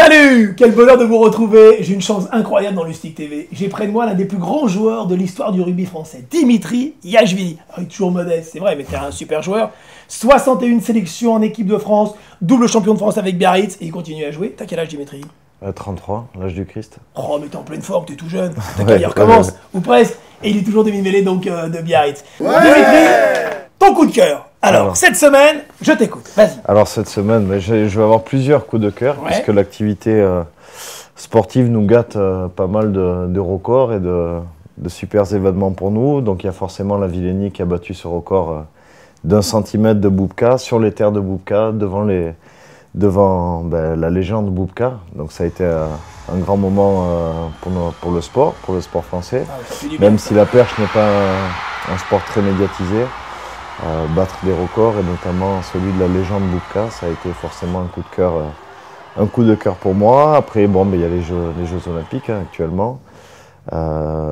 Salut! Quel bonheur de vous retrouver. J'ai une chance incroyable dans Lustig TV. J'ai près de moi l'un des plus grands joueurs de l'histoire du rugby français, Dimitri Yachvili. Il est toujours modeste, c'est vrai, mais t'es un super joueur. 61 sélections en équipe de France, double champion de France avec Biarritz, et il continue à jouer. T'as quel âge, Dimitri? 33, l'âge du Christ. Oh, mais t'es en pleine forme, t'es tout jeune. Ta carrière commence, ou presque. Et il est toujours demi-mêlé donc de Biarritz. Ouais, Dimitri, ton coup de cœur. Alors, cette semaine, je t'écoute, vas-y. Alors, cette semaine, je vais avoir plusieurs coups de cœur, puisque l'activité sportive nous gâte pas mal de records et de super événements pour nous. Donc, il y a forcément la Villénie qui a battu ce record d'1 centimètre de Boubka sur les terres de Boubka, devant la légende Boubka. Donc, ça a été un grand moment pour le sport français. Même si la perche n'est pas un sport très médiatisé. Battre des records et notamment celui de la légende Boubka, ça a été forcément un coup de cœur pour moi. Après, il y a les Jeux Olympiques actuellement.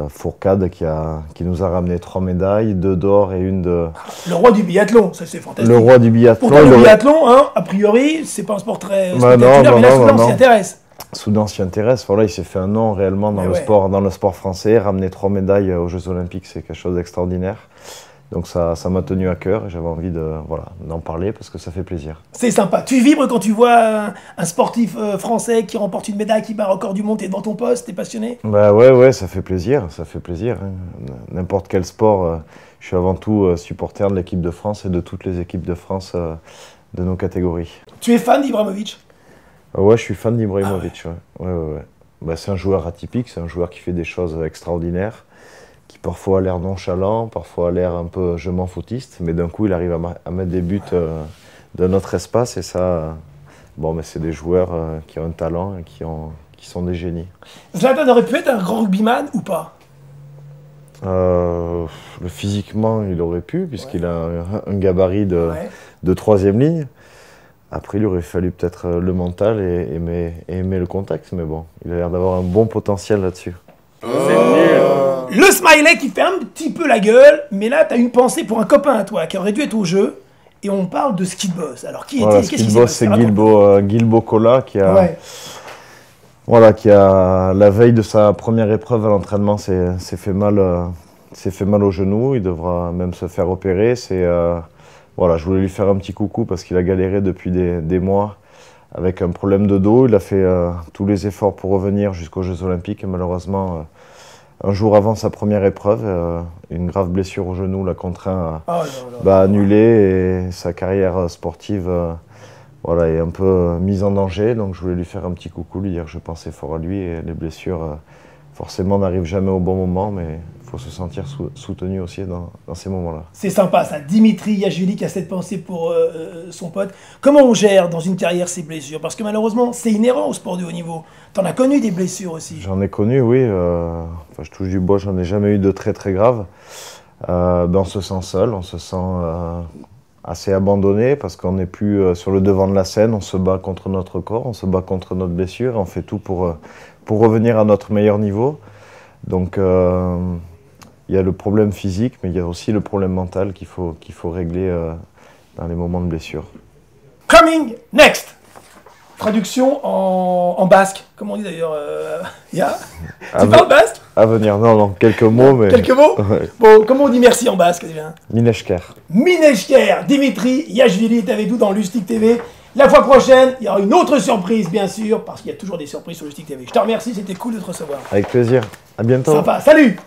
Fourcade qui nous a ramené 3 médailles, 2 d'or et 1 de... Le roi du biathlon, ça c'est fantastique. Le roi du biathlon. Pourtant, le biathlon, hein, a priori, c'est pas un sport très spectaculaire, mais là, Soudan s'y intéresse. Soudan s'y intéresse. Voilà, il s'est fait un nom réellement dans le sport français. Ramener 3 médailles aux Jeux Olympiques, c'est quelque chose d'extraordinaire. Donc ça m'a tenu à cœur et j'avais envie d'en parler parce que ça fait plaisir. C'est sympa. Tu vibres quand tu vois un sportif français qui remporte une médaille, qui bat un record du monde, t'es devant ton poste, t'es passionné? Bah ouais, ça fait plaisir, hein. N'importe quel sport, je suis avant tout supporter de l'équipe de France et de toutes les équipes de France de nos catégories. Tu es fan d'Ibrahimovic? Ouais, je suis fan d'Ibrahimovic, ouais. Bah, c'est un joueur atypique, c'est un joueur qui fait des choses extraordinaires, qui parfois a l'air nonchalant, parfois a l'air un peu je m'en foutiste, mais d'un coup il arrive à mettre des buts de notre espace et ça, c'est des joueurs qui ont un talent et qui sont des génies. Zlatan aurait pu être un grand rugbyman ou pas? Physiquement il aurait pu, puisqu'il a un gabarit de 3e ligne. Après il aurait fallu peut-être le mental et aimer le contact, mais bon, il a l'air d'avoir un bon potentiel là-dessus. Le smiley qui fait un petit peu la gueule, mais là, tu as une pensée pour un copain à toi qui aurait dû être au jeu, et on parle de Skid Boss. Alors, qui était-il? Skid Boss, c'est Guilbo Cola qui a, la veille de sa première épreuve à l'entraînement, s'est fait mal au genou. Il devra même se faire opérer. Je voulais lui faire un petit coucou parce qu'il a galéré depuis des mois avec un problème de dos. Il a fait tous les efforts pour revenir jusqu'aux Jeux Olympiques et malheureusement, un jour avant sa première épreuve, une grave blessure au genou l'a contraint à annuler et sa carrière sportive est un peu mise en danger. Donc je voulais lui faire un petit coucou, lui dire que je pensais fort à lui et les blessures forcément n'arrivent jamais au bon moment, mais il faut se sentir soutenu aussi dans ces moments-là. C'est sympa ça, Dimitri Yachvili qui a cette pensée pour son pote. Comment on gère dans une carrière ces blessures? Parce que malheureusement, c'est inhérent au sport de haut niveau. T'en as connu des blessures aussi? J'en ai connu, oui. Je touche du bois, j'en ai jamais eu de très très graves. On se sent seul, on se sent assez abandonné parce qu'on n'est plus sur le devant de la scène. On se bat contre notre corps, on se bat contre notre blessure. On fait tout pour revenir à notre meilleur niveau. Donc il y a le problème physique, mais il y a aussi le problème mental qu'il faut régler dans les moments de blessure. Coming next! Traduction en basque, comment on dit d'ailleurs Tu parles basque? À venir, non, quelques mots. Mais... Quelques mots? Ouais. Bon, comment on dit merci en basque déjà? Mineshker. Mineshker! Dimitri Yachvili est avec nous dans Lustig TV. La fois prochaine, il y aura une autre surprise, bien sûr, parce qu'il y a toujours des surprises sur Lustig TV. Je te remercie, c'était cool de te recevoir. Avec plaisir. À bientôt. Sympa, salut!